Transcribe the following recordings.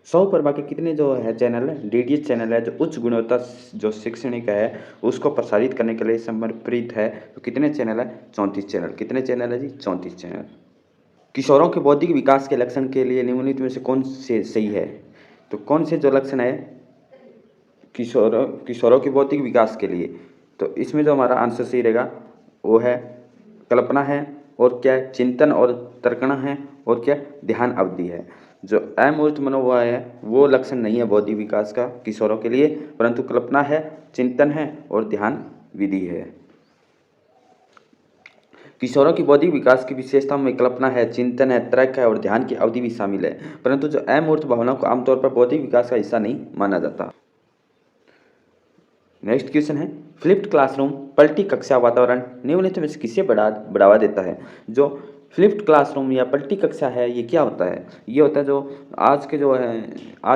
100 पर बाकी कितने जो है चैनल है, डीडीएच चैनल है, जो उच्च गुणवत्ता जो शैक्षणिक है उसको प्रसारित करने के लिए समर्पित है। तो कितने चैनल है? 34 चैनल। कितने चैनल है जी? 34 चैनल। किशोरों के बौद्धिक विकास के लक्षण के लिए निम्नलिखित में से कौन से सही है? तो कौन से जो लक्षण है किशोरों के बौद्धिक विकास के लिए, तो इसमें जो हमारा आंसर सही रहेगा वो है कल्पना है, और क्या है? चिंतन और तर्कण है, और क्या? ध्यान अवधि है। जो अमूर्त मनोभाव है वो लक्षण नहीं है बौद्धिक विकास का किशोरों के लिए, परंतु कल्पना है, चिंतन है और ध्यान विधि है। किशोरों की बौद्धिक विकास की विशेषताओं में कल्पना है, चिंतन है, तर्क है और ध्यान की अवधि भी शामिल है, परंतु जो अमूर्त भावनाओं को आमतौर पर बौद्धिक विकास का हिस्सा नहीं माना जाता। नेक्स्ट क्वेश्चन है, फ्लिप्ड क्लासरूम पलटी कक्षा वातावरण निम्नलिखित में से किसे बढ़ावा देता है? जो फ्लिप्ड क्लासरूम या पलटी कक्षा है ये क्या होता है? ये होता है जो आज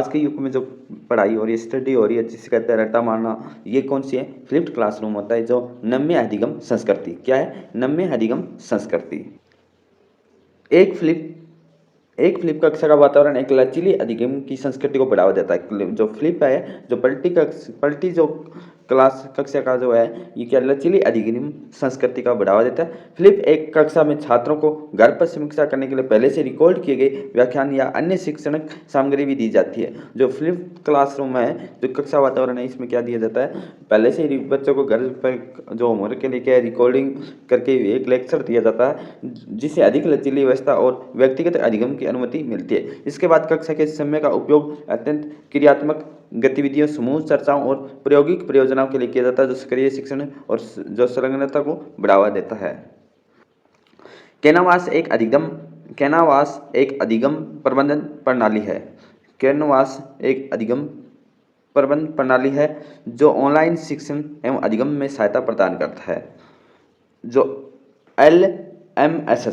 के युग में जो पढ़ाई हो रही है, स्टडी हो रही है, जिसे कहते हैं रट्टा मारना, ये कौन सी है? फ्लिप्ड क्लासरूम होता है, जो नम्य अधिगम संस्कृति। क्या है? नम्य अधिगम संस्कृति। एक फ्लिप कक्षा का वातावरण एक लचीली अधिगम की संस्कृति को बढ़ावा देता है। जो फ्लिप है, जो पलटी जो क्लास कक्षा का जो है, ये क्या लचीली अधिगम संस्कृति का बढ़ावा देता है। फ्लिप एक कक्षा में छात्रों को घर पर समीक्षा करने के लिए पहले से रिकॉर्ड किए गए व्याख्यान या अन्य शिक्षणिक सामग्री भी दी जाती है। जो फ्लिप क्लासरूम है, जो कक्षा वातावरण है, इसमें क्या दिया जाता है? पहले से ही बच्चों को घर पर जो होमवर्क के लिए क्या रिकॉर्डिंग करके एक लेक्चर दिया जाता है, जिससे अधिक लचीली व्यवस्था और व्यक्तिगत अधिगम की अनुमति मिलती है। इसके बाद कक्षा के समय का उपयोग अत्यंत क्रियात्मक गतिविधियों, समूह चर्चाओं और प्रायोगिक परियोजनाओं के लिए किया जाता है, जो सक्रिय शिक्षण और जो संलग्नता को बढ़ावा देता है। कैनवास एक अधिगम प्रबंधन प्रणाली है। कैनवास एक अधिगम प्रबंधन प्रणाली है जो ऑनलाइन शिक्षण एवं अधिगम में सहायता प्रदान करता है। जो LMS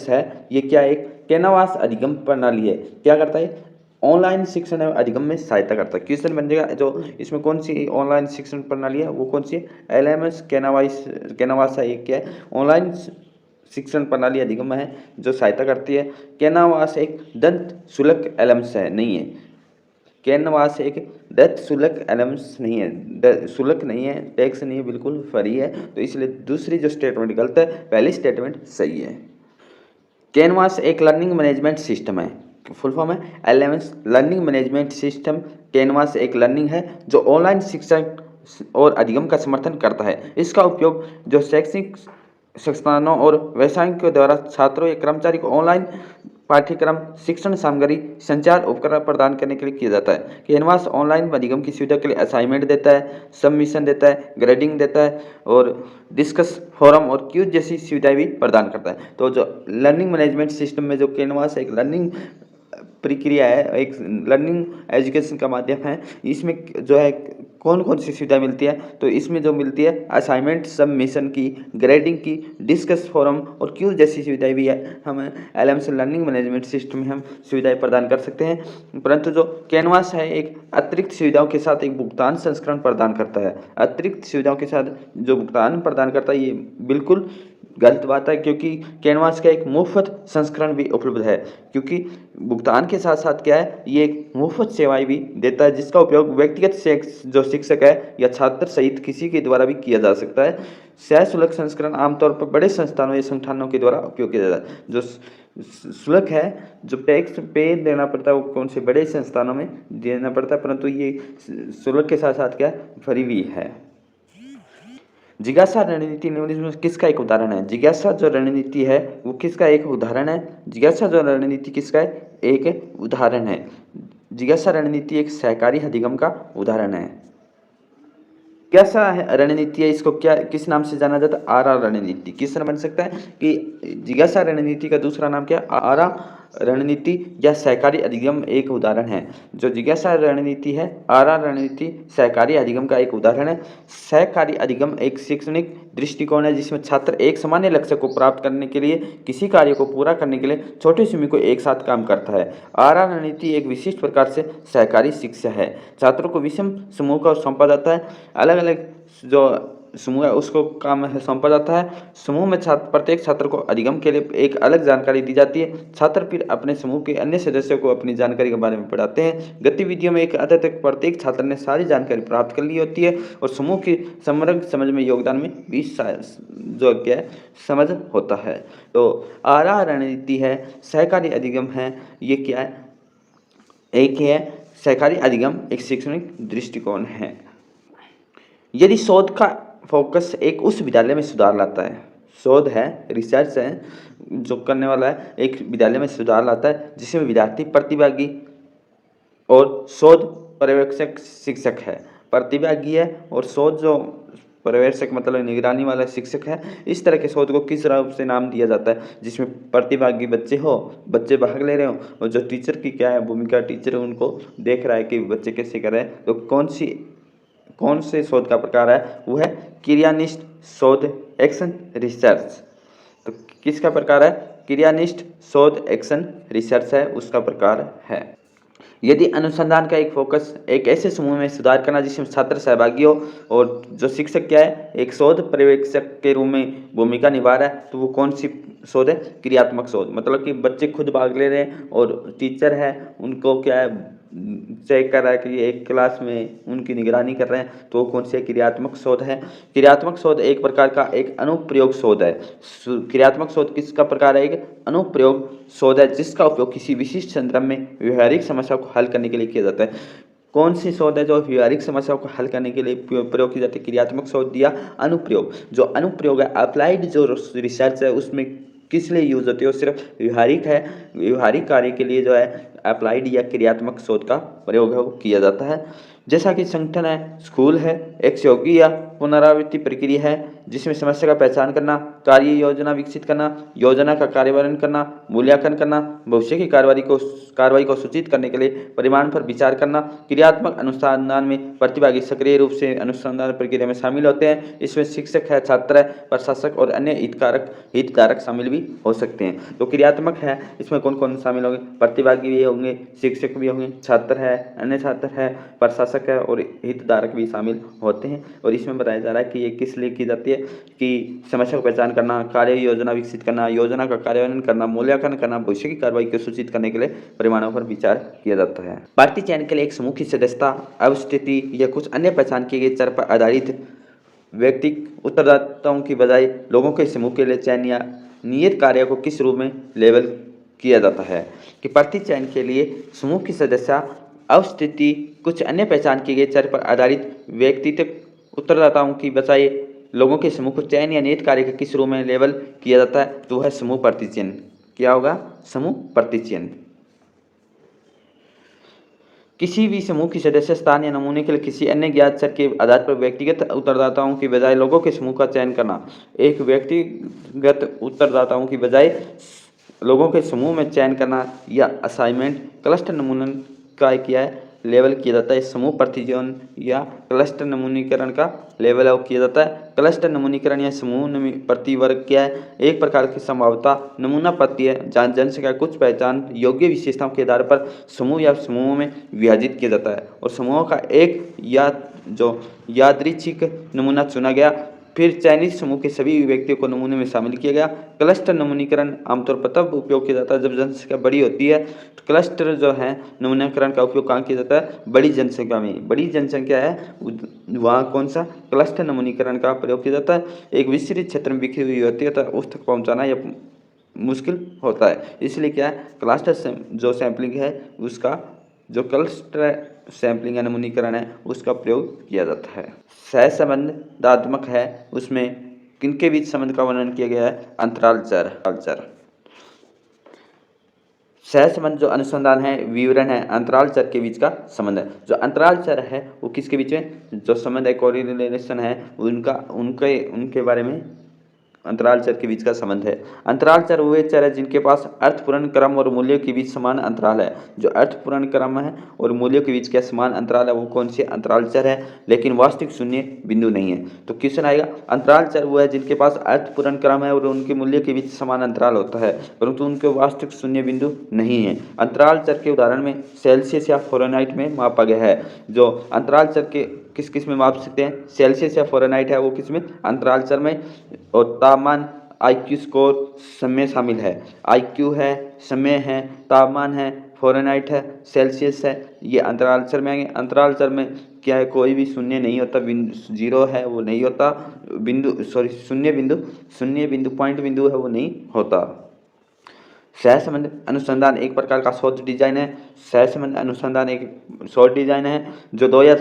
है, ये क्या एक कैनवास अधिगम प्रणाली है। क्या करता है? ऑनलाइन शिक्षण एवं अधिगम में सहायता करता है। क्वेश्चन बन जाएगा जो इसमें कौन सी ऑनलाइन शिक्षण प्रणाली है, वो कौन सी है? LMS कैनवास है। ये क्या है? ऑनलाइन शिक्षण प्रणाली अधिगम है जो सहायता करती है। कैनवास एक दंत शुल्क LMS है, नहीं है। कैनवास एक दत्त शुल्क एलम्स नहीं है, शुल्क नहीं है, टैक्स नहीं है, बिल्कुल फ्री है। तो इसलिए दूसरी जो स्टेटमेंट गलत है, पहली स्टेटमेंट सही है। कैनवास एक लर्निंग मैनेजमेंट सिस्टम है। फुल फॉर्म है LMS learning management system. Canvas एक लर्निंग है जो ऑनलाइन शिक्षा और अधिगम का समर्थन करता है। इसका उपयोग जो शैक्षणिक संस्थानों और व्यवसायों के द्वारा छात्रों या कर्मचारी को ऑनलाइन पाठ्यक्रम, शिक्षण सामग्री, संचार उपकरण प्रदान करने के लिए किया जाता है। कैनवास ऑनलाइन अधिगम की सुविधा के लिए असाइनमेंट देता है, सबमिशन देता है, ग्रेडिंग देता है और डिस्कस फोरम और क्यूज जैसी सुविधाएं भी प्रदान करता है। तो जो लर्निंग मैनेजमेंट सिस्टम में जो कैनवास एक लर्निंग प्रक्रिया है, एक लर्निंग एजुकेशन का माध्यम है, इसमें जो है कौन कौन सी सुविधा मिलती है? तो इसमें जो मिलती है असाइनमेंट, सबमिशन की, ग्रेडिंग की, डिस्कस फोरम और क्यूज जैसी सुविधाएं भी है। हम LMS लर्निंग मैनेजमेंट सिस्टम में हम सुविधाएं प्रदान कर सकते हैं। परंतु जो कैनवास है एक अतिरिक्त सुविधाओं के साथ एक भुगतान संस्करण प्रदान करता है। अतिरिक्त सुविधाओं के साथ जो भुगतान प्रदान करता है, ये बिल्कुल गलत बात है, क्योंकि कैनवास का एक मुफ्त संस्करण भी उपलब्ध है। क्योंकि भुगतान के साथ साथ क्या है, ये एक मुफ्त सेवाएं भी देता है, जिसका उपयोग व्यक्तिगत जो शिक्षक है या छात्र सहित किसी के द्वारा भी किया जा सकता है। सशुल्क संस्करण आमतौर पर बड़े संस्थानों या संगठनों के द्वारा उपयोग किया जाता है। जो शुल्क है, जो टैक्स पे देना पड़ता है, वो कौन से बड़े संस्थानों में देना पड़ता है, परंतु ये शुल्क के साथ साथ क्या फ्री भी है। जिज्ञासा रणनीति निम्नलिखित में किसका एक उदाहरण है? जिज्ञासा जो रणनीति है वो किसका एक उदाहरण है? जिज्ञासा जो रणनीति किसका है? एक उदाहरण है। जिज्ञासा रणनीति एक सहकारी अधिगम का उदाहरण है। जिज्ञासा रणनीति है, इसको क्या किस नाम से जाना जाता है? आरा रणनीति। किस नाम बन सकता है कि जिज्ञासा रणनीति का दूसरा नाम क्या? आरा रणनीति या सहकारी अधिगम एक उदाहरण है। जो जिज्ञासा रणनीति है, आरा रणनीति सहकारी अधिगम का एक उदाहरण है। सहकारी अधिगम एक शैक्षणिक दृष्टिकोण है जिसमें छात्र एक सामान्य लक्ष्य को प्राप्त करने के लिए, किसी कार्य को पूरा करने के लिए छोटे समूह को एक साथ काम करता है। आरा रणनीति एक विशिष्ट प्रकार से सहकारी शिक्षा है। छात्रों को विषम समूह को सौंपा जाता है। अलग अलग जो समूह है उसको काम है सौंपा जाता है। समूह में प्रत्येक छात्र को अधिगम के लिए एक अलग जानकारी दी जाती है। छात्र फिर अपने समूह के अन्य सदस्यों को अपनी जानकारी के बारे में पढ़ाते हैं। गतिविधियों में एक हद तक प्रत्येक छात्र ने सारी जानकारी प्राप्त कर ली होती है और समूह की समग्र समझ में योगदान में भी जो क्या है समझ होता है। तो आरा रणनीति है, सहकारी अधिगम है, ये क्या है, एक है सहकारी अधिगम एक शैक्षणिक दृष्टिकोण है। यदि शोध का फोकस एक उस विद्यालय में सुधार लाता है, शोध है, रिसर्च है, जो करने वाला है एक विद्यालय में सुधार लाता है जिसमें विद्यार्थी प्रतिभागी और शोध पर्यवेक्षक शिक्षक है, प्रतिभागी है और शोध जो पर्यवेक्षक मतलब निगरानी वाला शिक्षक है। इस तरह के शोध को किस रूप से नाम दिया जाता है, जिसमें प्रतिभागी बच्चे हो, बच्चे भाग ले रहे हो और जो टीचर की क्या है भूमिका, टीचर उनको देख रहा है कि बच्चे कैसे कर रहे हैं। तो कौन से शोध का प्रकार है, वो है क्रियानिष्ठ शोध, एक्शन रिसर्च। तो किसका प्रकार है, क्रियानिष्ठ शोध एक्शन रिसर्च है, उसका प्रकार है। यदि अनुसंधान का एक फोकस एक ऐसे समूह में सुधार करना जिसमें छात्र सहभागी हो और जो शिक्षक क्या है एक शोध पर्यवेक्षक के रूप में भूमिका निभा रहा है, तो वो कौन सी शोध है, क्रियात्मक शोध। मतलब कि बच्चे खुद भाग ले रहे हैं और टीचर है उनको क्या है चेक कर रहा है कि एक क्लास में उनकी निगरानी कर रहे हैं, तो कौन सी क्रियात्मक शोध है। क्रियात्मक शोध एक प्रकार का एक अनुप्रयोग शोध है। क्रियात्मक शोध किसका प्रकार है, एक अनुप्रयोग शोध है जिसका उपयोग किसी विशिष्ट संदर्भ में व्यवहारिक समस्या को हल करने के लिए किया जाता है। कौन सी शोध है जो व्यवहारिक समस्याओं को हल करने के लिए प्रयोग की जाती है, क्रियात्मक शोध या अनुप्रयोग। जो अनुप्रयोग है अप्लाइड जो रिसर्च है उसमें किस लिए यूज होती है, वो सिर्फ व्यवहारिक है, व्यवहारिक कार्य के लिए जो है अप्लाइड या क्रियात्मक शोध का प्रयोग है वो किया जाता है। जैसा कि संगठन है, स्कूल है, एक सहयोगी या पुनरावृत्ति प्रक्रिया है जिसमें समस्या का पहचान करना, कार्य योजना विकसित करना, योजना का कार्यान्वयन करना, मूल्यांकन करना, भविष्य की कार्रवाई को सूचित करने के लिए परिमाण पर विचार करना। क्रियात्मक अनुसंधान में प्रतिभागी सक्रिय रूप से अनुसंधान प्रक्रिया में शामिल होते हैं। इसमें शिक्षक है, छात्र है, प्रशासक और अन्य हितधारक शामिल भी हो सकते हैं। तो क्रियात्मक है इसमें कौन कौन शामिल होंगे, प्रतिभागी भी होंगे, शिक्षक भी होंगे, छात्र है, अन्य छात्र है, प्रशासक है और हितधारक भी शामिल होते हैं। और इसमें बताया जा रहा है कि ये किस लिए की जाती है कि समस्या को पहचान करना, कार्य योजना विकसित करना, योजना का कार्यान्वयन करना, मूल्यांकन करना, भविष्य की कार्रवाई को सूचित करने के लिए परिमाणों पर विचार किया जाता है। पार्टी चयन के लिए एक समूह की सदस्यता, अवस्थिति या कुछ अन्य पहचान किए गए चर पर आधारित व्यक्तिगत उत्तरदाताओं की बजाय लोगों के समूह के लिए चयन या नियत कार्य को किस रूप में लेबल किया जाता है। कि पार्टी चयन के लिए समूह की सदस्यता, अवस्थिति, कुछ अन्य पहचान किए गए चर पर आधारित व्यक्तिगत उत्तरदाताओं की बजाय लोगों के समूह को चयन या नियत कार्य के किस रूप में लेबल किया जाता है, तो है समूह प्रतिचयन। क्या होगा, समूह प्रतिचयन। किसी भी समूह की सदस्य स्थान या नमूने के लिए किसी अन्य ज्ञात चर के आधार पर व्यक्तिगत उत्तरदाताओं की बजाय लोगों के समूह का चयन करना। एक व्यक्तिगत उत्तरदाताओं की बजाय लोगों के समूह में चयन करना या असाइनमेंट क्लस्टर नमूनन का किया है लेवल किया जाता है। समूह प्रतिचयन या क्लस्टर नमूनीकरण का लेवल किया जाता है। क्लस्टर नमूनीकरण या समूह प्रतिवर्ग क्या है, एक प्रकार की संभाव्यता नमूना पद्धति है जहाँ जनसंख्या कुछ पहचान योग्य विशेषताओं के आधार पर समूह या समूहों में विभाजित किया जाता है और समूहों का एक या जो यादृच्छिक नमूना चुना गया, फिर चयनित समूह के सभी व्यक्तियों को नमूने में शामिल किया गया। क्लस्टर नमूनीकरण आमतौर पर तब उपयोग किया जाता है जब जनसंख्या बड़ी होती है। तो क्लस्टर जो है नमूनीकरण का उपयोग कहाँ किया जाता है, बड़ी जनसंख्या में। बड़ी जनसंख्या है वहाँ कौन सा क्लस्टर नमूनीकरण का प्रयोग किया जाता है। एक विस्तृत क्षेत्र में बिखरी हुई होती है तो उस तक पहुँचाना या मुश्किल होता है, इसलिए क्या है क्लस्टर जो सैम्पलिंग है उसका जो क्लस्टर सैम्पलिंग या नमूनीकरण है उसका प्रयोग किया जाता है। सहसंबंधात्मक है, उसमें किनके बीच संबंध का वर्णन किया गया है, अंतराल चर। सहसंबंध जो अनुसंधान है, विवरण है, अंतराल चर के बीच का संबंध है। जो अंतराल चर है वो किसके बीच में जो संबंध है, कोरिलेशन है, उनके बारे में अंतराल चर के बीच का संबंध है। अंतराल चर वे चर है जिनके पास अर्थपूर्ण क्रम और मूल्यों के बीच समान अंतराल है। जो अर्थपूर्ण क्रम है और मूल्यों के बीच क्या समान अंतराल है वो कौन से अंतराल चर है, लेकिन वास्तविक शून्य बिंदु नहीं है। तो क्वेश्चन आएगा अंतराल चर वो है जिनके पास अर्थपूर्ण क्रम है और उनके मूल्य के बीच समान अंतराल होता है परंतु उनके वास्तविक शून्य बिंदु नहीं है। अंतराल चर के उदाहरण में सेल्सियस या फ़ारेनहाइट में मापा गया है। जो अंतराल चर के किस किस में माप सकते हैं, सेल्सियस या फ़ारेनहाइट है वो किस में, अंतराल चर में, और तापमान, आईक्यू स्कोर समय शामिल है। आईक्यू है, समय है, तापमान है, फ़ारेनहाइट है, सेल्सियस है, ये अंतराल चर में आएंगे। अंतराल चर में क्या है, कोई भी शून्य नहीं होता, बिंदु जीरो है वो नहीं होता, बिंदु सॉरी शून्य बिंदु पॉइंट बिंदु है वो नहीं होता। सहसंबंध अनुसंधान एक प्रकार का शोध डिजाइन है। सहसंबंध अनुसंधान एक शोध डिजाइन है जो दो या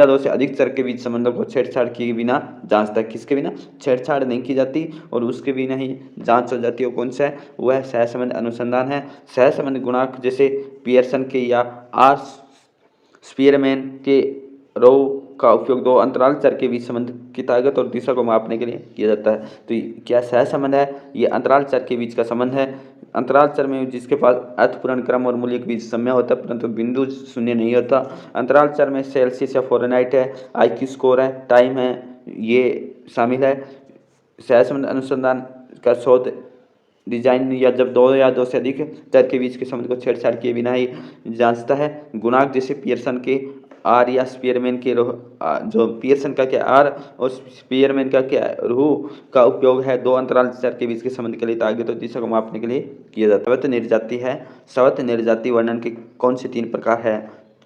दो से अधिक चर के बीच संबंधों को छेड़छाड़ किए बिना जांचता है। किसके बिना, छेड़छाड़ नहीं की जाती और उसके बिना ही जांच हो जाती है। वो कौन सा है, वह सहसंबंध अनुसंधान है। सहसंबंध गुणांक जैसे पियर्सन के या आर स्पीयरमैन के रो का उपयोग दो अंतराल चर के बीच संबंध की ताकत और दिशा को मापने के लिए किया जाता है। तो क्या सहसंबंध है, ये अंतराल चर के बीच का संबंध है। अंतराल चर में जिसके पास अर्थपूर्ण क्रम और मूल्य के बीच समय होता है परंतु बिंदु शून्य नहीं होता। अंतराल चर में सेल्सियस या फ़ारेनहाइट है, आईक्यू स्कोर है, टाइम है, ये शामिल है। सहसंबंध अनुसंधान का शोध डिजाइन या जब दो से अधिक चर के बीच के संबंध को छेड़छाड़ किए बिना ही जांचता है। गुणांक जैसे पियर्सन के आर या स्पीयरमैन के जो पियर्सन का क्या आर और स्पीयरमैन का क्या रू का उपयोग है दो अंतराल चर के बीच के संबंध के लिए ताकत और दिशा को मापने के लिए किया जाता है। सवत निर्जाति है। सवत निर्जाति वर्णन के कौन से तीन प्रकार है,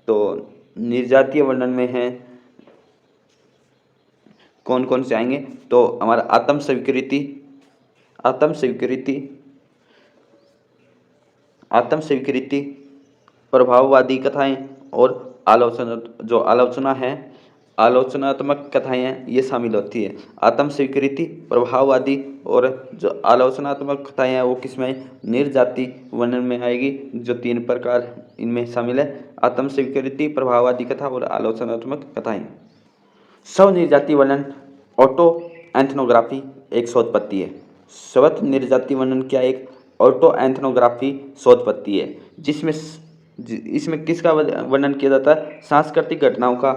तो निर्जातीय वर्णन में है कौन कौन से आएंगे, तो हमारा आत्म स्वीकृति, प्रभाववादी कथाएं और आलोचना है, आलोचनात्मक कथाएं हैं, ये शामिल होती है। आत्म स्वीकृति, प्रभाववादी और जो आलोचनात्मक कथाएं हैं वो किसमें, निर्जाति वर्णन में आएगी। जो तीन प्रकार इनमें शामिल है, आत्म स्वीकृति, प्रभाववादी कथा और आलोचनात्मक कथाएं। स्व निर्जाति वर्णन ऑटो एथनोग्राफी एक शोध पत्ती है। स्वत निर्जाति वर्णन क्या, एक ऑटो एथनोग्राफी शोध पत्ती है जिसमें इसमें किसका वर्णन किया जाता है, सांस्कृतिक घटनाओं का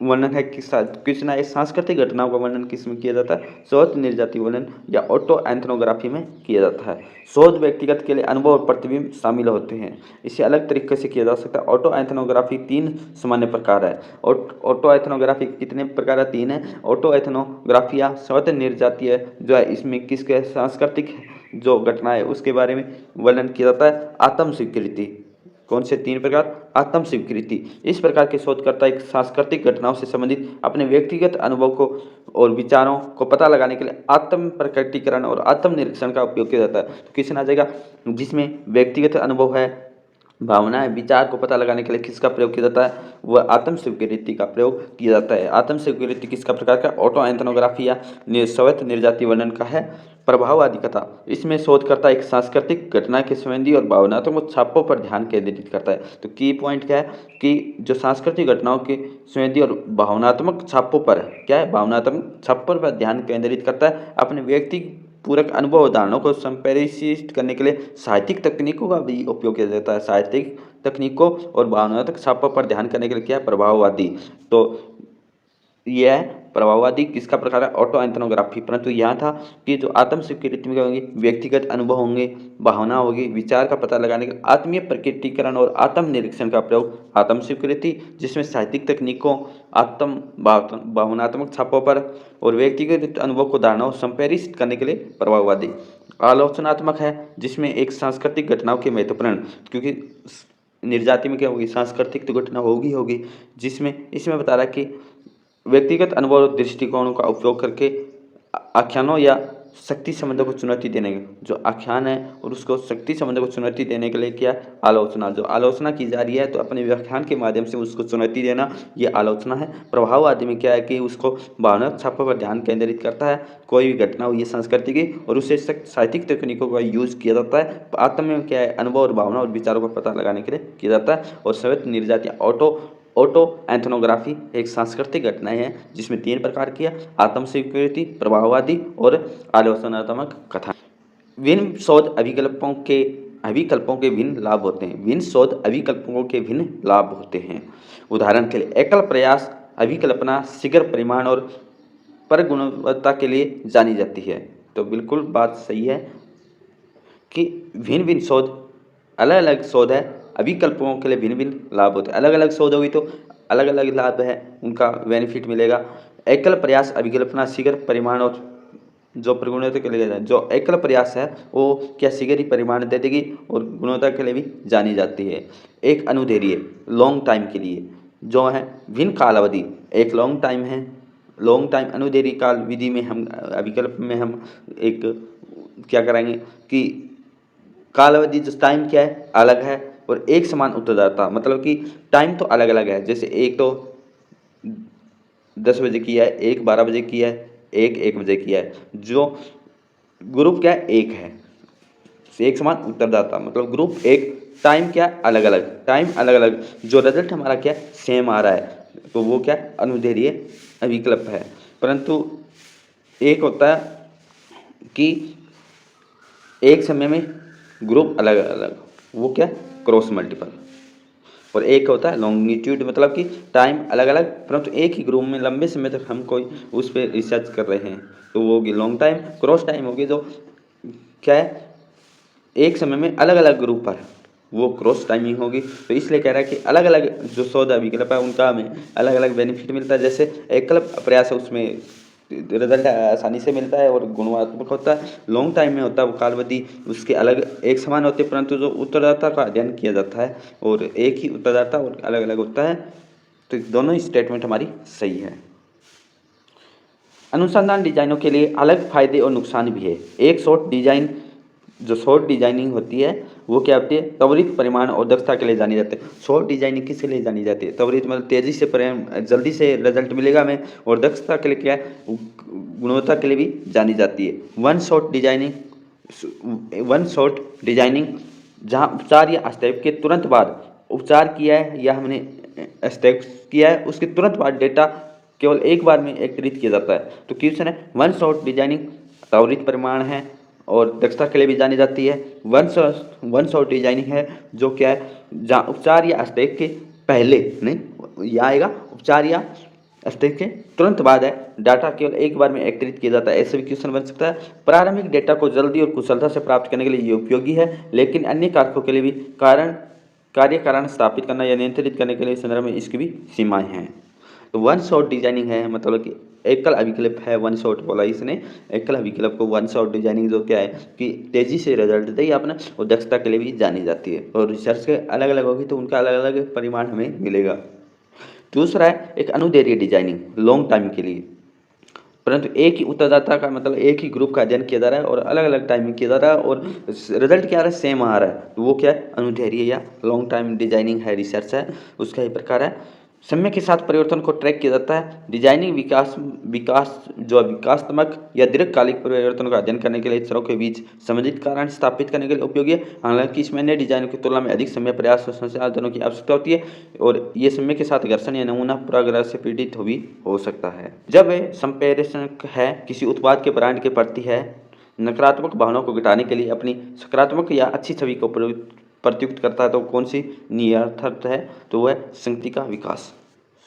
वर्णन है। किसना एक सांस्कृतिक घटनाओं का वर्णन किसमें किया जाता है, स्वत निर्जाति वर्णन या ऑटो एथनोग्राफी में किया जाता है। शोध व्यक्तिगत के लिए अनुभव और प्रतिबिंब शामिल होते हैं। इसे अलग तरीके से किया जा सकता है। ऑटो एथनोग्राफी तीन सामान्य प्रकार है। ऑटो एथनोग्राफी कितने प्रकार है, तीन है। ऑटो एथनोग्राफी या स्वत निर्जातीय जो है इसमें किसके सांस्कृतिक जो घटना है उसके बारे में वर्णन किया जाता है। आत्म स्वीकृति, कौन से तीन प्रकार, आत्म स्वीकृति, इस प्रकार के शोधकर्ता एक सांस्कृतिक घटनाओं से संबंधित अपने व्यक्तिगत अनुभव को और विचारों को पता लगाने के लिए आत्म प्रकटीकरण और आत्म निरीक्षण का उपयोग किया जाता है। तो क्वेश्चन आ जाएगा जिसमें व्यक्तिगत अनुभव है, भावनाएं, विचार को पता लगाने के लिए किसका प्रयोग किया जाता है, वह आत्म स्वीकृति का प्रयोग किया जाता है। आत्म स्वीकृति किसका प्रकार का, ऑटो एथनोग्राफी या स्वत निर्जाति वर्णन का है। प्रभाववादी कथा, इसमें शोधकर्ता एक सांस्कृतिक घटना के संबंधी और भावनात्मक छापों पर ध्यान केंद्रित करता है। तो की पॉइंट क्या है कि जो सांस्कृतिक घटनाओं के संबंधी और भावनात्मक छापों पर क्या है, भावनात्मक छापों पर ध्यान केंद्रित करता है। अपने व्यक्ति पूरक अनुभव उदाहरणों को संप्रेषित करने के लिए साहित्यिक तकनीकों का भी उपयोग किया जाता है। साहित्यिक तकनीकों और भावनात्मक छापों पर ध्यान करने के लिए क्या है, प्रभाववादी। तो यह है प्रभाववादी किसका प्रकार है, ऑटो एथनोग्राफी। परंतु यहाँ था कि जो आत्म स्वीकृति में क्या होंगे, व्यक्तिगत अनुभव होंगे, भावना होगी, विचार का पता लगाने के आत्मीय प्रकटीकरण और आत्म निरीक्षण का प्रयोग आत्म स्वीकृति, जिसमें साहित्यिक तकनीकों, आत्म भावनात्मक छापों पर और व्यक्तिगत अनुभव को धारणाओं संप्रेषित करने के लिए प्रभाववादी। आलोचनात्मक है जिसमें एक सांस्कृतिक घटनाओं के महत्वपूर्ण, क्योंकि निर्जाति में क्या होगी, सांस्कृतिक तो घटना होगी जिसमें इसमें बता रहा है कि व्यक्तिगत अनुभव और दृष्टिकोणों का उपयोग करके आख्यानों या शक्ति संबंधों को चुनौती देने के, जो आख्यान है और उसको शक्ति संबंधों को चुनौती देने के लिए क्या, आलोचना, जो आलोचना की जा रही है तो अपने व्याख्यान के माध्यम से उसको चुनौती देना, ये आलोचना है। प्रभाववादी में क्या है कि उसको भावनात्मक छापों पर ध्यान केंद्रित करता है, कोई भी घटना हुई है संस्कृति की और उससे साहित्यिक तकनीकों का यूज किया जाता है। आत्म में क्या है, अनुभव और भावना और विचारों का पता लगाने के लिए किया जाता है। और स्वत निर्जातीय ऑटो एथनोग्राफी एक सांस्कृतिक घटनाएं हैं जिसमें तीन प्रकार की है, आत्म स्वीकृति, प्रभाववादी और आलोचनात्मक कथा। विभिन्न शोध अभिकल्पों के भिन्न लाभ होते हैं। विभिन्न शोध अभिकल्पों के भिन्न लाभ होते हैं। उदाहरण के लिए एकल प्रयास अभिकल्पना शीघ्र परिमाण और पर गुणवत्ता के लिए जानी जाती है। तो बिल्कुल बात सही है कि भिन्न भिन्न शोध, अलग अलग शोध है अभिकल्पों के लिए भिन्न भिन्न लाभ होते हैं। अलग अलग शोध होगी तो अलग अलग लाभ है, उनका बेनिफिट मिलेगा। एकल प्रयास अभिकल्पना शीघ्र परिमाण और जो गुणवत्ता के लिए जो एकल प्रयास है वो क्या शीघ्र ही परिमाण दे देगी और गुणवत्ता के लिए भी जानी जाती है। एक अनुदैर्ध्य लॉन्ग टाइम के लिए जो है भिन्न काल अवधि, एक लॉन्ग टाइम है, लॉन्ग टाइम अनुदैर्ध्य काल विधि में हम अभिकल्प में हम एक क्या करेंगे कि काल अवधि जो टाइम क्या है अलग है और एक समान उत्तरदायिता, मतलब कि टाइम तो अलग अलग है, जैसे एक तो 10 बजे किया है, एक 12 बजे किया है, एक 1 बजे किया है, जो ग्रुप क्या है एक है, एक समान उत्तरदाता, मतलब ग्रुप एक, टाइम क्या है अलग अलग, टाइम अलग अलग, जो रिजल्ट हमारा क्या है सेम आ रहा है, तो वो क्या अनुदैर्ध्य अभिकल्प है। परंतु एक होता है कि एक समय में ग्रुप अलग अलग, वो क्या क्रॉस मल्टीपल, और एक होता है लॉन्गिट्यूड, मतलब कि टाइम अलग अलग परंतु एक ही ग्रुप में लंबे समय तक हम कोई उस पर रिसर्च कर रहे हैं, तो वो होगी लॉन्ग टाइम। क्रॉस टाइम होगी जो क्या है एक समय में अलग अलग ग्रुप पर, वो क्रॉस टाइमिंग होगी। तो इसलिए कह रहा है कि अलग अलग जो शोध अभिकल्प है उनका हमें अलग अलग बेनिफिट मिलता है। जैसे एकल प्रयास है उसमें रिजल्ट आसानी से मिलता है और गुणात्मक होता है, लॉन्ग टाइम में होता है वो काल अवधि उसके अलग एक समान होते हैं परंतु जो उत्तरदाता का अध्ययन किया जाता है और एक ही उत्तरदाता और अलग अलग होता है। तो दोनों ही स्टेटमेंट हमारी सही है। अनुसंधान डिजाइनों के लिए अलग फायदे और नुकसान भी है। एक शॉर्ट डिजाइन जो शॉर्ट डिजाइनिंग होती है वो क्या होती है त्वरित परिमाण और दक्षता के लिए जानी जाती है। शॉर्ट डिजाइनिंग किस लिए जानी जाती है, त्वरित मतलब तेजी से जल्दी से रिजल्ट मिलेगा हमें, और दक्षता के लिए क्या है गुणवत्ता के लिए भी जानी जाती है। वन शॉट डिजाइनिंग जहाँ उपचार या स्टेप के तुरंत बाद उपचार किया है या हमने स्टेप किया है उसके तुरंत बाद डेटा केवल एक बार में एकत्रित किया जाता है। तो क्वेश्चन है वन शॉट डिजाइनिंग त्वरित परिमाण है और दक्षता के लिए भी जानी जाती है। वन शॉट डिजाइनिंग है जो क्या है जहाँ उपचार या स्टेप के पहले नहीं यहाँ आएगा, उपचार या स्टेप के तुरंत बाद है डाटा केवल एक बार में एकत्रित किया जाता है। ऐसे भी क्वेश्चन बन सकता है। प्रारंभिक डेटा को जल्दी और कुशलता से प्राप्त करने के लिए ये उपयोगी है, लेकिन अन्य कारकों के लिए भी कार्य कारण स्थापित करना या नियंत्रित करने के लिए संदर्भ में इसकी भी सीमाएं हैं। तो वन शॉट डिजाइनिंग है मतलब कि एकल अभिकल्प है, वन शॉट बोला इसने, एकल अभिकल्प को वन शॉट डिजाइनिंग जो क्या है कि तेजी से रिजल्ट दे अपना और दक्षता के लिए भी जानी जाती है, और रिसर्च के अलग अलग होगी तो उनका अलग अलग परिमाण हमें मिलेगा। दूसरा है एक अनुदैर्ध्य डिजाइनिंग लॉन्ग टाइम के लिए, परंतु एक ही उत्तरदाता का मतलब एक ही ग्रुप का अध्ययन किया जा रहा है और अलग अलग टाइम में किया जा रहा है और रिजल्ट क्या आ रहा है सेम आ रहा है, तो वो क्या है अनुदैर्ध्य या लॉन्ग टाइम डिजाइनिंग है, रिसर्च है, उसका ही प्रकार है। समय के साथ परिवर्तन को ट्रैक किया जाता है। डिजाइनिंग विकासात्मक या दीर्घकालिक परिवर्तनों का अध्ययन करने के लिए चरों के बीच संबंधित कारण स्थापित करने के लिए उपयोगी है। हालांकि इसमें नए डिजाइनों की तुलना में अधिक समय प्रयास और संसाधनों की आवश्यकता होती है और ये समय के साथ घर्षण या नमूना पूर्वाग्रह से पीड़ित भी हो सकता है। जब संप्रेषण है किसी उत्पाद के ब्रांड के प्रति है नकारात्मक भावनाओं को घटाने के लिए अपनी सकारात्मक या अच्छी छवि को प्रत्युक्त करता है, तो कौन सी नियर्थक है, तो वह संगति का विकास।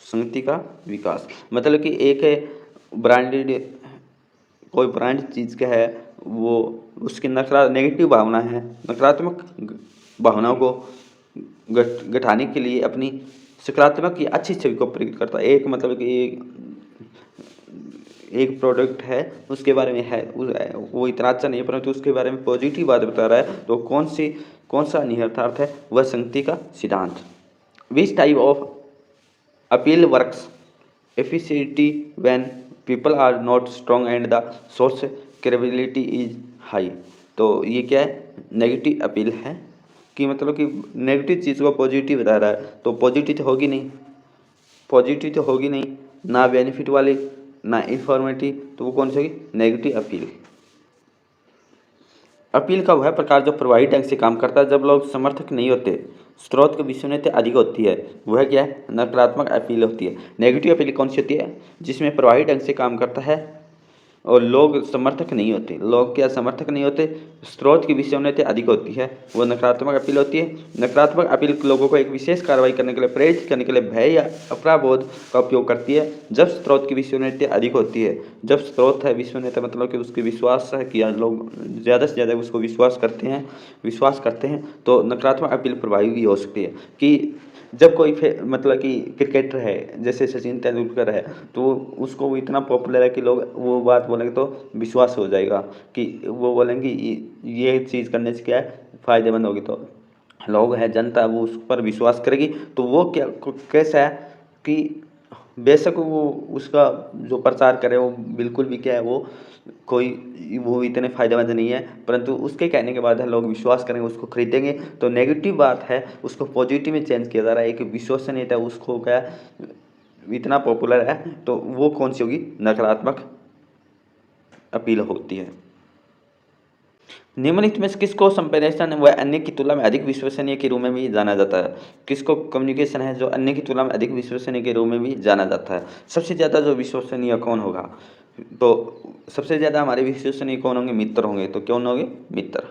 संगति का विकास मतलब कि एक ब्रांडेड कोई ब्रांड चीज़ का है वो उसकी नेगेटिव भावना है, नकारात्मक भावनाओं को घटाने के लिए अपनी सकारात्मक या अच्छी छवि को प्रकट करता है। एक मतलब कि एक प्रोडक्ट है उसके बारे में है वो इतना अच्छा नहीं है परंतु उसके बारे में पॉजिटिव बात बता रहा है, तो कौन सा निहितार्थ है, वह संगति का सिद्धांत। Which type of appeal works efficiently when people are not strong and the source credibility is high. तो ये क्या है नेगेटिव अपील है कि मतलब कि नेगेटिव चीज़ को पॉजिटिव बता रहा है, तो पॉजिटिव तो होगी नहीं, पॉजिटिव तो होगी नहीं, ना बेनिफिट वाली ना इंफॉर्मेटिव, तो वो कौन सी होगी नेगेटिव अपील। अपील का वह प्रकार जो प्रभावी ढंग से काम करता है जब लोग समर्थक नहीं होते, स्रोत की विश्वसनीयता अधिक होती है, वह क्या है नकारात्मक अपील होती है। नेगेटिव अपील कौन सी होती है जिसमें प्रभावी ढंग से काम करता है और लोग समर्थक नहीं होते। लोग क्या समर्थक नहीं होते? स्रोत की विश्वसनीयता अधिक होती है, वो नकारात्मक अपील होती है। नकारात्मक अपील लोगों को एक विशेष कार्रवाई करने के लिए प्रेरित करने के लिए भय या अपराधबोध का उपयोग करती है। जब स्रोत की विश्वसनीयता अधिक होती है, जब स्रोत है विश्वसनीयता मतलब कि उसके विश्वास है कि लोग ज़्यादा से ज़्यादा उसको विश्वास करते हैं, तो नकारात्मक अपील प्रभावी भी हो सकती है। कि जब कोई मतलब कि क्रिकेटर है जैसे सचिन तेंदुलकर है, तो उसको वो इतना पॉपुलर है कि लोग वो बात बोलेंगे तो विश्वास हो जाएगा कि वो बोलेंगे ये चीज़ करने से क्या है फ़ायदेमंद होगी, तो लोग हैं जनता वो उस पर विश्वास करेगी। तो वो क्या कैसा है कि बेशक वो उसका जो प्रचार करे वो बिल्कुल भी क्या है वो इतने फ़ायदेमंद नहीं है, परंतु उसके कहने के बाद है लोग विश्वास करेंगे, उसको खरीदेंगे। तो नेगेटिव बात है उसको पॉजिटिव में चेंज किया जा रहा है। एक विश्वसनीयता उसको क्या इतना पॉपुलर है, तो वो कौन सी होगी? नकारात्मक अपील होती है। निम्नलिखित में से किसको संप्रेषण व अन्य की तुलना में अधिक विश्वसनीय के रूप में भी जाना जाता है? किसको कम्युनिकेशन है जो अन्य की तुलना में अधिक विश्वसनीय के रूप में भी जाना जाता है? सबसे ज़्यादा जो विश्वसनीय कौन होगा? तो सबसे ज़्यादा हमारे विश्वसनीय कौन होंगे? मित्र होंगे। तो कौन होंगे? मित्र।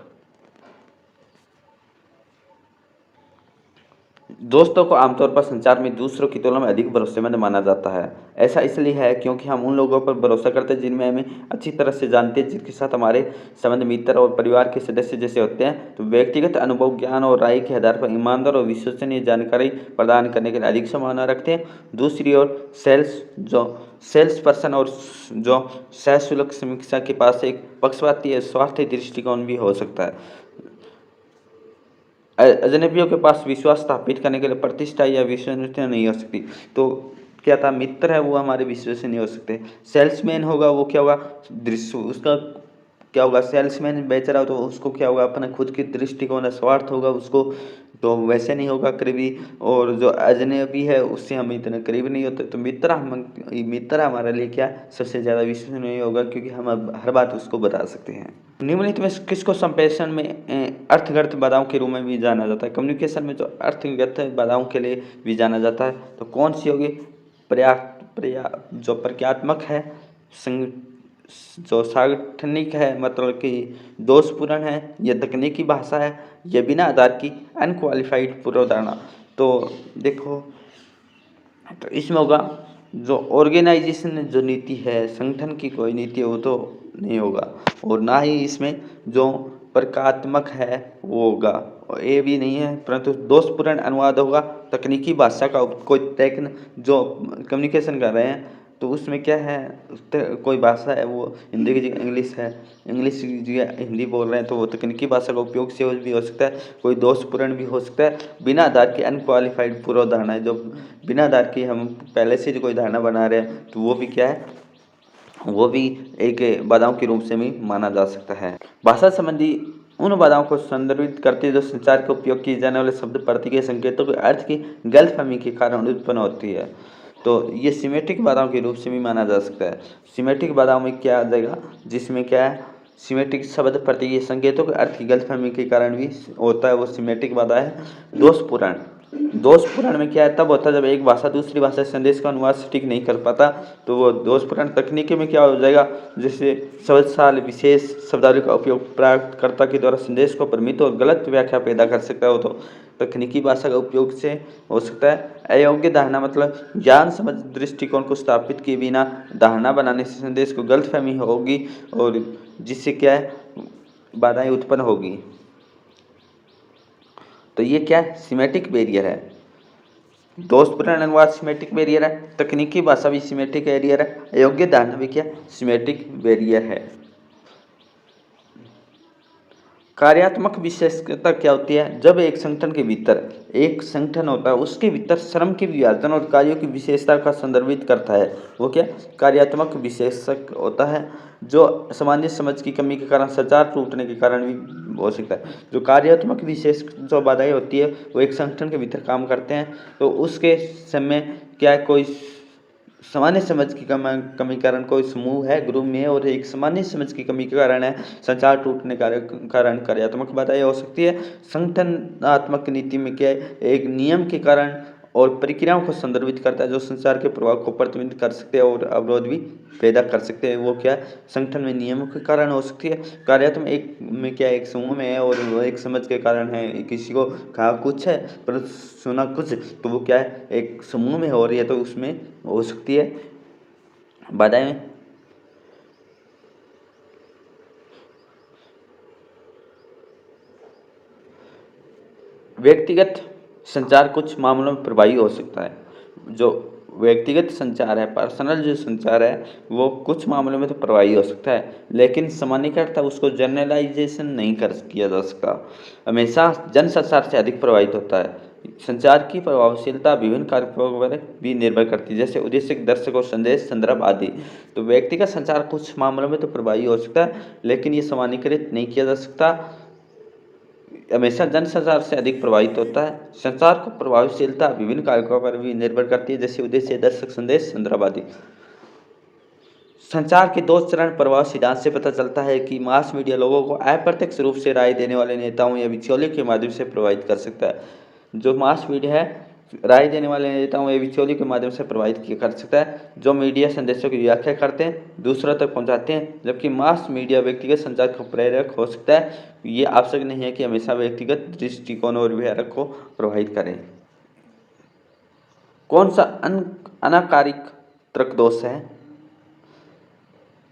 दोस्तों को आमतौर पर संचार में दूसरों की तुलना में अधिक भरोसेमंद माना जाता है। ऐसा इसलिए है क्योंकि हम उन लोगों पर भरोसा करते हैं जिनमें हमें अच्छी तरह से जानते हैं, जिनके साथ हमारे संबंध मित्र और परिवार के सदस्य जैसे होते हैं। तो व्यक्तिगत अनुभव, ज्ञान और राय के आधार पर ईमानदार और विश्वसनीय जानकारी प्रदान करने के लिए अधिक संभावना रखते हैं। दूसरी ओर सेल्स पर्सन और जो सशुल्क समीक्षा के पास एक पक्षपाती या स्वार्थी दृष्टिकोण भी हो सकता है। अजनबियों के पास विश्वास स्थापित करने के लिए प्रतिष्ठा या विश्वसनीयता नहीं हो सकती। तो क्या था? मित्र है वो हमारे विश्वसनीय नहीं हो सकते। सेल्समैन होगा वो क्या होगा? दृश्य उसका क्या होगा? सेल्समैन बेच रहा हो तो उसको क्या होगा? अपना खुद की दृष्टिकोण स्वार्थ होगा उसको, तो वैसे नहीं होगा करीबी। और जो अजनबी है उससे हम इतने करीब नहीं होते। तो मित्र हमारे लिए क्या सबसे ज़्यादा विश्वसनीय होगा, क्योंकि हम अब हर बात उसको बता सकते हैं। निम्नलिखित में किसको संप्रेषण में अर्थगत बाधाओं के रूप में भी जाना जाता है? कम्युनिकेशन में जो अर्थगत बाधाओं के लिए भी जाना जाता है, तो कौन सी होगी? जो प्रक्रियात्मक है, संग जो सांगठनिक है मतलब कि दोषपूर्ण है, या तकनीकी भाषा है, या बिना आधार की अनक्वालिफाइड पूर्वधारणा। तो देखो, तो इसमें होगा जो ऑर्गेनाइजेशन जो नीति है, संगठन की कोई नीति है वो तो नहीं होगा, और ना ही इसमें जो प्रकात्मक है वो होगा, और ये भी नहीं है। परंतु दोषपूर्ण अनुवाद होगा। तकनीकी भाषा का कोई जो कम्युनिकेशन कर रहे हैं तो उसमें क्या है, कोई भाषा है वो हिंदी की जगह इंग्लिश है, इंग्लिश की जगह हिंदी बोल रहे हैं, तो वो तकनीकी भाषा का उपयोग से भी हो सकता है। कोई दोषपूर्ण भी हो सकता है। बिना आधार की अनक्वालिफाइड पूर्वधारणा है, जो बिना आधार की हम पहले से जो कोई धारणा बना रहे हैं, तो वो भी क्या है, वो भी एक बाधाओं के रूप से भी माना जा सकता है। भाषा संबंधी उन बाधाओं को संदर्भित करते जो संचार के उपयोग किए जाने वाले शब्द प्रतीक संकेतों के अर्थ की गलतफहमी के कारण उत्पन्न होती है। तो ये सिमेट्रिक बाधाओं के रूप से भी माना जा सकता है। सिमेट्रिक बाधाओं में क्या आ जाएगा, जिसमें क्या है, सिमेट्रिक शब्द प्रतीक संकेतों के अर्थ की गलतफहमी के कारण भी होता है, वो सिमेट्रिक बाधा है। दोषपूर्ण में क्या है, तब होता है जब एक भाषा दूसरी भाषा संदेश का अनुवाद सटीक नहीं कर पाता, तो वो दोषपूर्ण। तकनीकी में क्या हो जाएगा, जैसे शब्दशाल विशेष शब्दावली का उपयोग प्राप्तकर्ता के द्वारा संदेश को भ्रमित और गलत व्याख्या पैदा कर सकता है, वो तो तकनीकी भाषा का उपयोग से हो सकता है। अयोग्य धारणा मतलब ज्ञान समझ दृष्टिकोण को स्थापित किए बिना धारणा बनाने से संदेश को गलतफहमी होगी, और जिससे क्या है, बाधाएं उत्पन्न होगी। तो ये क्या है, सिमेट्रिक बैरियर है। दोषपूर्ण अनुवाद सिमेट्रिक बैरियर है, तकनीकी भाषा भी सिमेट्रिक बैरियर है, अयोग्य धारणा भी क्या सिमेट्रिक बैरियर है। कार्यात्मक विशेषता क्या होती है, जब एक संगठन के भीतर एक संगठन होता है, उसके भीतर श्रम के विभाजन और कार्यों की विशेषता का संदर्भित करता है, वो क्या कार्यात्मक विशेषक होता है। जो सामान्य समझ की कमी के कारण, संचार टूटने के कारण भी हो सकता है। जो कार्यात्मक विशेष जो बाधाएं होती है वो एक संगठन के भीतर काम करते हैं, तो उसके समय क्या कोई सामान्य समझ की कमी कारण कोई समूह है, ग्रुप में है, और एक सामान्य समझ की कमी के कारण है संचार टूटने कारण कार्यात्मक बाधाएं हो सकती है। संगठनात्मक नीति में क्या है, एक नियम के कारण और प्रक्रियाओं को संदर्भित करता है जो संचार के प्रभाव को प्रतिबिंबित कर सकते हैं और अवरोध भी पैदा कर सकते हैं। वो क्या है, संगठन में नियमों के कारण हो सकती है, कार्यात्मक एक में क्या है, एक समूह में है और वो एक समझ के कारण है, किसी को कहा कुछ है पर सुना कुछ, तो वो क्या है, एक समूह में हो रही है तो उसमें हो सकती है बाधाएं। व्यक्तिगत संचार कुछ मामलों में प्रभावी हो सकता है। जो व्यक्तिगत संचार है, पर्सनल जो संचार है, वो कुछ मामलों में तो प्रभावी हो सकता है, लेकिन सामान्यीकरण उसको जनरलाइजेशन नहीं कर किया जा सकता। हमेशा जन संचार से अधिक प्रभावित होता है। संचार की प्रभावशीलता विभिन्न कारकों पर भी निर्भर करती है, जैसे उद्देश्य, दर्शक और संदेश, संदर्भ आदि। तो व्यक्तिगत संचार कुछ मामलों में तो प्रभावी हो सकता है, लेकिन ये सामान्यीकृत नहीं किया जा सकता। हमेशा जन संचार से अधिक प्रभावित होता है। संचार को प्रभावशीलता विभिन्न कारकों पर भी निर्भर करती है, जैसे उद्देश्य, दर्शक, संदेश, संदर्भ आदि। संचार के दो चरण प्रभाव सिद्धांत से पता चलता है कि मास मीडिया लोगों को अप्रत्यक्ष रूप से राय देने वाले नेताओं या बिचौलियों के माध्यम से प्रभावित कर सकता है। जो मास मीडिया है, राय देने वाले नेताओं या बिचौलियों के माध्यम से प्रभावित किया कर सकता है। जो मीडिया संदेशों की व्याख्या करते हैं, दूसरों तक पहुंचाते हैं, जबकि मास मीडिया व्यक्तिगत संचार का प्रेरक हो सकता है। ये आवश्यक नहीं है कि हमेशा व्यक्तिगत दृष्टिकोण और व्यवहार को प्रभावित करें। कौन सा अनाकारिक तर्क दोष है?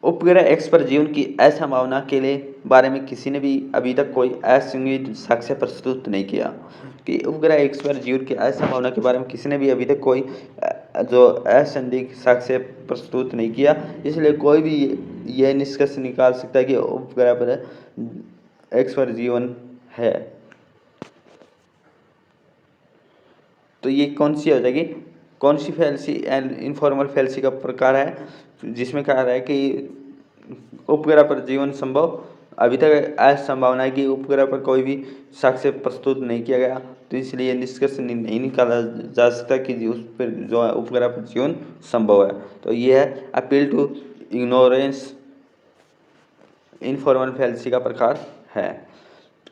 उपग्रह एक्स पर जीवन की असंभावना के लिए बारे में किसी ने भी अभी तक कोई असंदिग्ध साक्ष्य प्रस्तुत नहीं किया। कि उपग्रह एक्स पर जीवन की असंभावना के बारे में किसी ने भी अभी तक कोई जो असंदिग्ध साक्ष्य प्रस्तुत नहीं किया, इसलिए कोई भी यह निष्कर्ष निकाल सकता है कि उपग्रह पर एक्स पर जीवन है। तो ये कौन सी हो जाएगी, कौन सी फैलेसी एंड इनफॉर्मल फैलेसी का प्रकार है, जिसमें कहा रहा है कि उपग्रह पर जीवन संभव, अभी तक असंभावना है कि उपग्रह पर कोई भी साक्ष्य प्रस्तुत नहीं किया गया, तो इसलिए निष्कर्ष नहीं निकाला जा सकता कि उस पर जो है उपग्रह पर जीवन संभव है। तो ये है appeal to ignorance, informal fallacy का प्रकार है।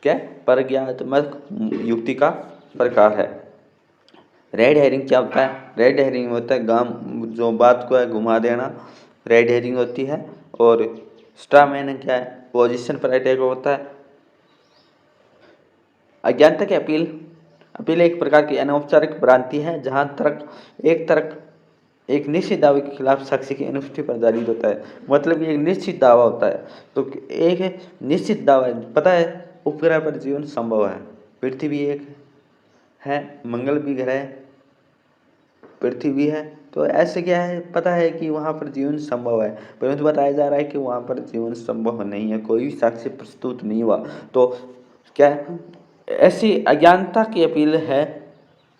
क्या प्रज्ञात्मक युक्ति का प्रकार है। रेड हेरिंग क्या होता है? रेड हेरिंग होता है जो बात को है घुमा देना, रेड हेरिंग होती है। और स्ट्रा मैन क्या है? पोजीशन पर अटैक होता है। अज्ञानता की अपील एक प्रकार की अनौपचारिक भ्रांति है जहां तर्क एक निश्चित दावे के खिलाफ साक्ष्य की अनुपस्थिति पर आधारित होता है। मतलब एक निश्चित दावा होता है, तो एक निश्चित दावा पता है उपग्रह पर जीवन संभव है, पृथ्वी एक है, मंगल भी ग्रह पृथ्वी है, तो ऐसे क्या है, पता है कि वहाँ पर जीवन संभव है, परंतु बताया जा रहा है कि वहाँ पर जीवन संभव नहीं है, कोई भी साक्ष्य प्रस्तुत नहीं हुआ। तो क्या है, ऐसी अज्ञानता की अपील है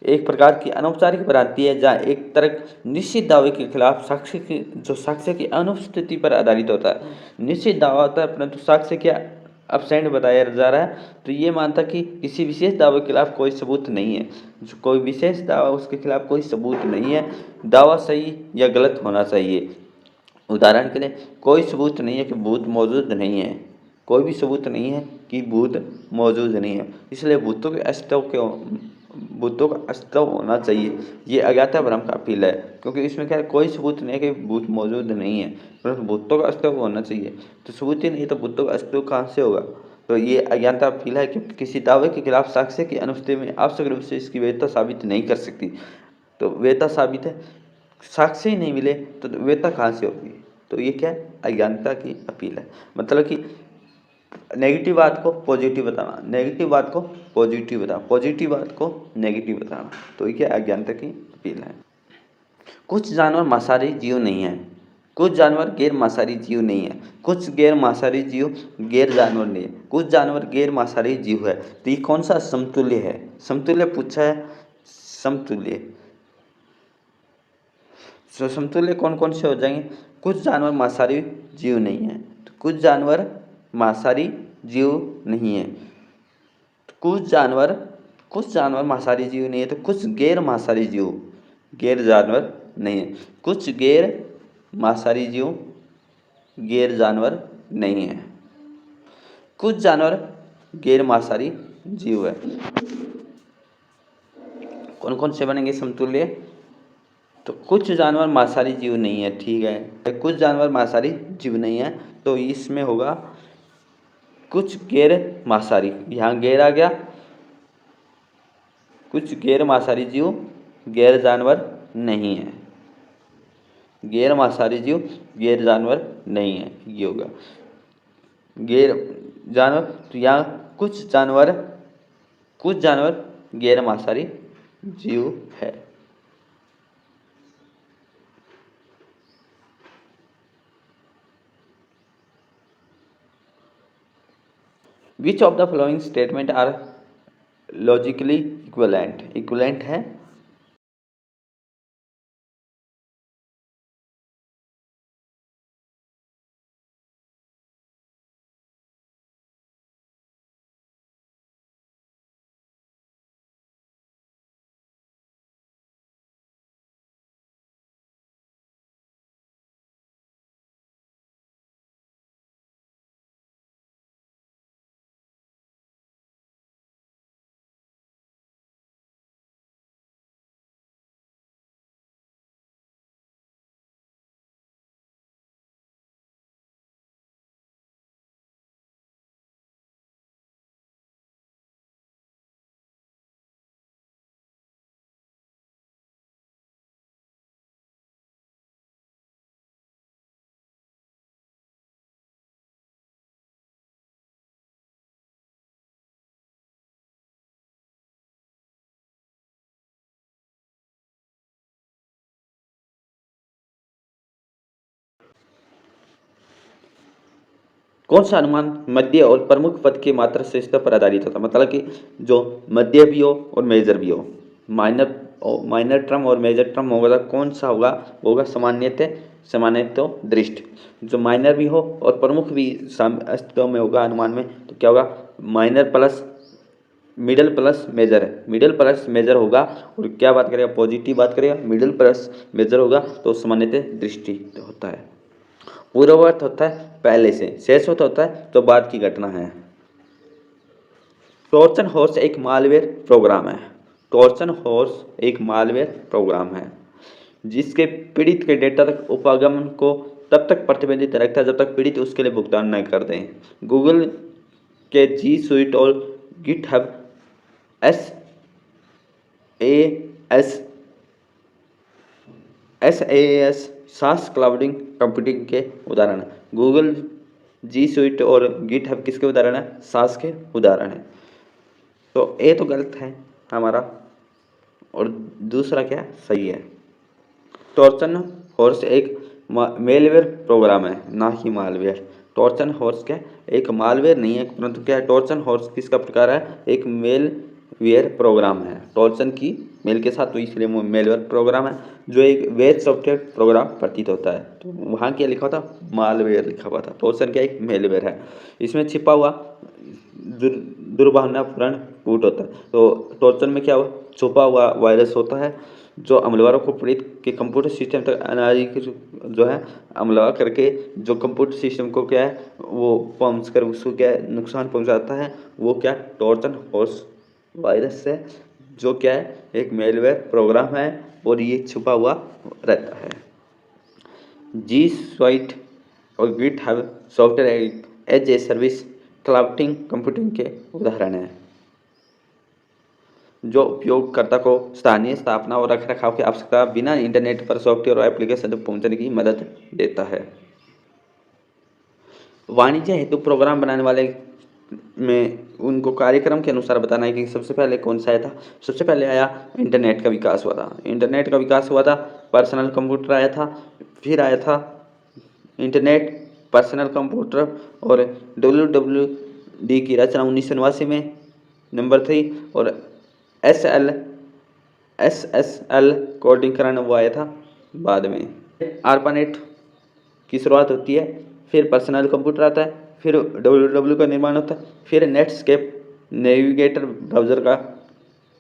एक प्रकार की अनौपचारिक भ्रांति है जहाँ एक तर्क निश्चित दावे के खिलाफ साक्ष्य की अनुपस्थिति पर आधारित होता है। निश्चित दावा होता है परंतु साक्ष्य क्या एब्सेंट बताया जा रहा है, तो ये मानता कि किसी विशेष दावे के खिलाफ कोई सबूत नहीं है, जो कोई विशेष दावा उसके खिलाफ कोई सबूत नहीं है, दावा सही या गलत होना चाहिए। उदाहरण के लिए कोई सबूत नहीं है कि भूत मौजूद नहीं है, कोई भी सबूत नहीं है कि भूत मौजूद नहीं है, इसलिए भूतों का अस्तित्व होना चाहिए। ये अज्ञाता भ्रम का अपील है, क्योंकि इसमें क्या है, कोई सबूत नहीं है कि भूत मौजूद नहीं है, परंतु भूतों का अस्तित्व होना चाहिए। तो सबूत ही नहीं तो भूतों का अस्तित्व कहाँ से होगा? तो ये अज्ञानता अपील है कि किसी दावे के खिलाफ साक्ष्य की अनुपस्थिति में आवश्यक रूप से इसकी वैधता साबित नहीं कर सकती। तो वैधता साबित है, साक्ष्य ही नहीं मिले तो वैधता कहाँ से होगी? तो ये क्या है, अज्ञानता की अपील है। मतलब कि नेगेटिव बात को पॉजिटिव बताना, नेगेटिव बात को पॉजिटिव बताना, पॉजिटिव बात को नेगेटिव बताना, तो ये क्या अज्ञानता की अपील है। कुछ जानवर मांसाहारी जीव नहीं है, कुछ जानवर गैर मांसाहारी जीव नहीं है, कुछ गैर मांसाहारी जीव गैर जानवर नहीं है, कुछ जानवर गैर मांसाहारी जीव है। तो ये कौन सा समतुल्य है? समतुल्य पूछा है, समतुल्य समतुल्य कौन कौन से हो जाएंगे? कुछ जानवर मांसाहारी जीव नहीं है, तो कुछ जानवर मांसाहारी जीव नहीं है, तो कुछ जानवर मांसाहारी जीव नहीं है, तो कुछ गैर मांसाहारी जीव गैर जानवर नहीं है, कुछ गैर मांसाहारी जीव गैर जानवर नहीं है, कुछ जानवर गैर मांसाहारी जीव है। कौन कौन से बनेंगे समतुल्य? तो कुछ जानवर मांसाहारी जीव नहीं है, ठीक है, कुछ जानवर मांसाहारी जीव नहीं है, तो इसमें होगा कुछ गैर मांसाहारी, यहाँ गैर आ गया, कुछ गैर मांसाहारी जीव गैर जानवर नहीं है, गैर मांसाहारी जीव गैर जानवर नहीं है, ये होगा गैर जानवर। तो यहाँ कुछ जानवर गैर मांसाहारी जीव है। Which of the following statement are logically equivalent? Equivalent है कौन सा अनुमान मध्य और प्रमुख पद की मात्रा श्रेष्ठता पर आधारित होता है? मतलब कि जो मध्य भी हो और मेजर भी हो, माइनर टर्म और मेजर टर्म होगा, कौन सा होगा? वो होगा सामान्यतः दृष्ट। जो माइनर भी हो और प्रमुख भी अस्तित्व में होगा अनुमान में, तो क्या होगा? Minor plus middle plus major है, मिडल प्लस मेजर होगा, और क्या बात करेगा? पॉजिटिव बात करेगा, मिडल प्लस मेजर होगा तो सामान्यतः दृष्टि होता है। पूर्ववर्त होता है पहले से, शेषवत होता है तो बाद की घटना है। ट्रोजन हॉर्स एक मालवेयर प्रोग्राम है। ट्रोजन हॉर्स एक मालवेयर प्रोग्राम है जिसके पीड़ित के डेटा तक उपागमन को तब तक प्रतिबंधित रखता है जब तक पीड़ित उसके लिए भुगतान न कर दें। गूगल के जी सुइट और गिटहब SaaS सास क्लाउडिंग कंप्यूटिंग के उदाहरण है। गूगल जी सुइट और गिटहब किसके उदाहरण है? सास के उदाहरण है। तो ए तो गलत है हमारा, और दूसरा क्या सही है? ट्रोजन हॉर्स एक मेलवेयर प्रोग्राम है, ना ही मालवेयर। ट्रोजन हॉर्स क्या? एक मालवेयर नहीं है, परंतु क्या है? ट्रोजन हॉर्स किसका प्रकार है? एक मेलवेयर प्रोग्राम है। ट्रोजन की मेल के साथ, तो इसलिए मेलवेयर प्रोग्राम है, जो एक वेब सॉफ्टवेयर प्रोग्राम प्रतीत होता है। तो वहाँ क्या लिखा था? मालवेयर लिखा हुआ था। ट्रोजन क्या? एक मेलवेयर है। इसमें छिपा हुआ दुर्भावनापूर्ण कूट होता है। तो ट्रोजन में क्या हुआ? छुपा हुआ वायरस होता है जो हमलावरों को पीड़ित के कंप्यूटर सिस्टम तक अनाधिकृत जो है हमला करके जो कंप्यूटर सिस्टम को क्या है वो पहुँच कर उसको क्या है नुकसान पहुँचाता है। वो क्या? ट्रोजन हॉर्स वायरस है, जो क्या है? एक मेलवेयर प्रोग्राम है, और ये छुपा हुआ रहता है। जी सुइट और GitHub software as a service clouding computing के उदाहरण हैं, जो उपयोगकर्ता को स्थानीय स्थापना और रखरखाव की आवश्यकता बिना इंटरनेट पर सॉफ्टवेयर और एप्लीकेशन तक पहुंचने की मदद देता है। वाणिज्य हेतु प्रोग्राम बनाने वाले में उनको कार्यक्रम के अनुसार बताना है कि सबसे पहले कौन सा आया था। सबसे पहले आया इंटरनेट का विकास हुआ था। इंटरनेट का विकास हुआ था, पर्सनल कंप्यूटर आया था, फिर आया था इंटरनेट, पर्सनल कंप्यूटर, और WWD की रचना 1989 में नंबर 3, और SSL कोडिंग कराना वो आया था बाद में। ARPANET की शुरुआत होती है, फिर पर्सनल कंप्यूटर आता है, फिर WWW का निर्माण होता है, फिर नेटस्केप नेविगेटर ब्राउज़र का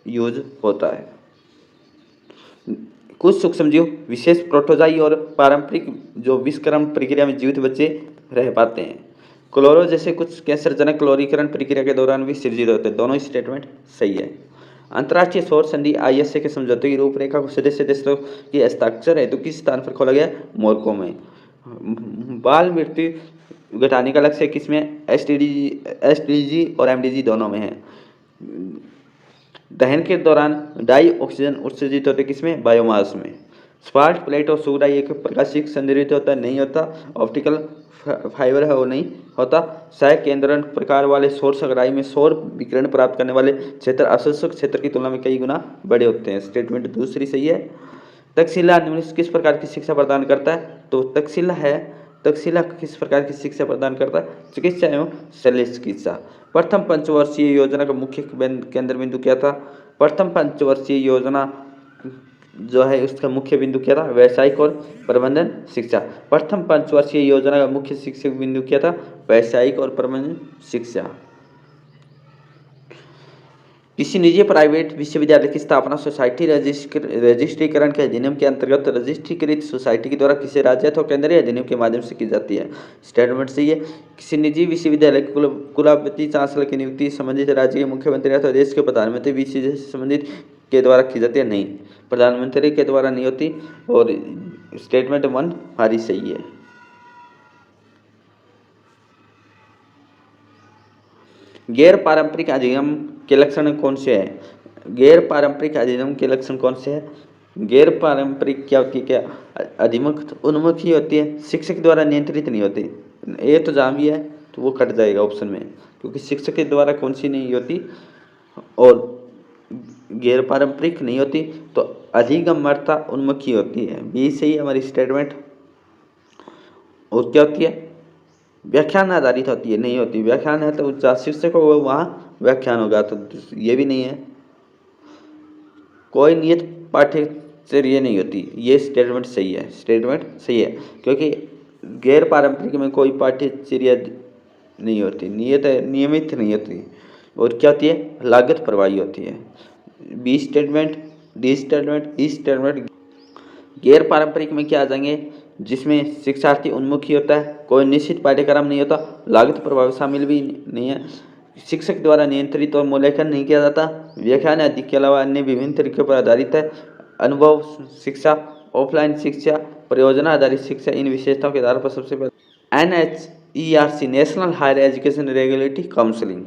यूज होता है। कुछ सूक्ष्मजीव विशेष प्रोटोजोई और पारंपरिक जो विषकरण प्रक्रिया में जीवित बच्चे रह पाते हैं। क्लोरो जैसे कुछ कैंसरजनक क्लोरीकरण प्रक्रिया के दौरान भी सृजित होते हैं। दोनों स्टेटमेंट सही है। अंतर्राष्ट्रीय सौर संधि ISA के समझौते की रूपरेखा को सदस्य देशों की हस्ताक्षर हेतु किस स्थान पर खोला गया? मोरक्को में। बाल मृत्यु घटाने का लक्ष्य किसमें? SDG और MDG दोनों में है। दहन के दौरान डाई ऑक्सीजन उत्सर्जित होते किसमें? बायोमास में। स्पार्क प्लेट और सुराई एक प्रकाशिक संदर्भित होता नहीं होता, ऑप्टिकल फाइबर है वो नहीं होता। सह केंद्रण प्रकार वाले सौर संग्राही में सौर विकिरण प्राप्त करने वाले क्षेत्र अशोषक क्षेत्र की तुलना में कई गुना बड़े होते हैं। स्टेटमेंट दूसरी सही है। तक्षशिला निम्नलिखित किस प्रकार की शिक्षा प्रदान करता है? तो तक्षशिला किस प्रकार की शिक्षा प्रदान करता है? चिकित्सा एवं शल्य चिकित्सा। प्रथम पंचवर्षीय योजना का मुख्य केंद्र बिंदु क्या था? प्रथम पंचवर्षीय योजना जो है उसका मुख्य बिंदु क्या था? व्यावसायिक और प्रबंधन शिक्षा। प्रथम पंचवर्षीय योजना का मुख्य शिक्षक बिंदु क्या था? व्यावसायिक और प्रबंधन शिक्षा। किसी निजी प्राइवेट विश्वविद्यालय की स्थापना सोसाइटी रजिस्ट्रीकरण के अधिनियम के अंतर्गत रजिस्ट्रीकृत सोसाइटी के द्वारा किसी राज्य अथवा केंद्रीय अधिनियम के माध्यम से की जाती है। स्टेटमेंट सही है। किसी निजी विश्वविद्यालय के कुलपति चांसलर की नियुक्ति संबंधित राज्य के मुख्यमंत्री अथवा देश के प्रधानमंत्री विषय से संबंधित के द्वारा की जाती है? नहीं, प्रधानमंत्री के द्वारा नहीं होती। और स्टेटमेंट 1 हमारी सही है। गैर पारंपरिक अधिगम के लक्षण कौन से हैं? गैर पारंपरिक अधिगम के लक्षण कौन से हैं? गैर पारंपरिक क्या होती है? क्या उन्मुख ही होती है, शिक्षक द्वारा नियंत्रित नहीं होती। ये तो जहाँ भी है तो वो कट जाएगा ऑप्शन में, क्योंकि शिक्षक के द्वारा कौन सी नहीं होती और गैर पारंपरिक नहीं होती, तो अधिगम्यता उन्मुखी होती है। बी सही है हमारी स्टेटमेंट। और क्या होती है? व्याख्यान आधारित होती है? नहीं होती। व्याख्यान है तो जहाँ शिक्षक होगा वहाँ व्याख्यान होगा, तो ये भी नहीं है। कोई नियत पाठ्यचर्या नहीं होती, ये स्टेटमेंट सही है। स्टेटमेंट सही है, क्योंकि गैर पारंपरिक में कोई पाठ्यचर्या नहीं होती, नियमित नहीं होती। और क्या होती है? लागत प्रभावी होती है। B statement, D statement, E statement. गैर पारंपरिक में क्या आ जाएंगे? जिसमें शिक्षार्थी उन्मुखी होता है, कोई निश्चित पाठ्यक्रम नहीं होता, लागत प्रभाव शामिल भी नहीं है, शिक्षक द्वारा नियंत्रित और मूल्यांकन नहीं किया जाता, व्याख्यान आदि के अलावा अन्य विभिन्न तरीकों पर आधारित है, अनुभव शिक्षा, ऑफलाइन शिक्षा, परियोजना आधारित शिक्षा। इन विशेषताओं के आधार पर सबसे पहले NHERC national higher education regulatory counselling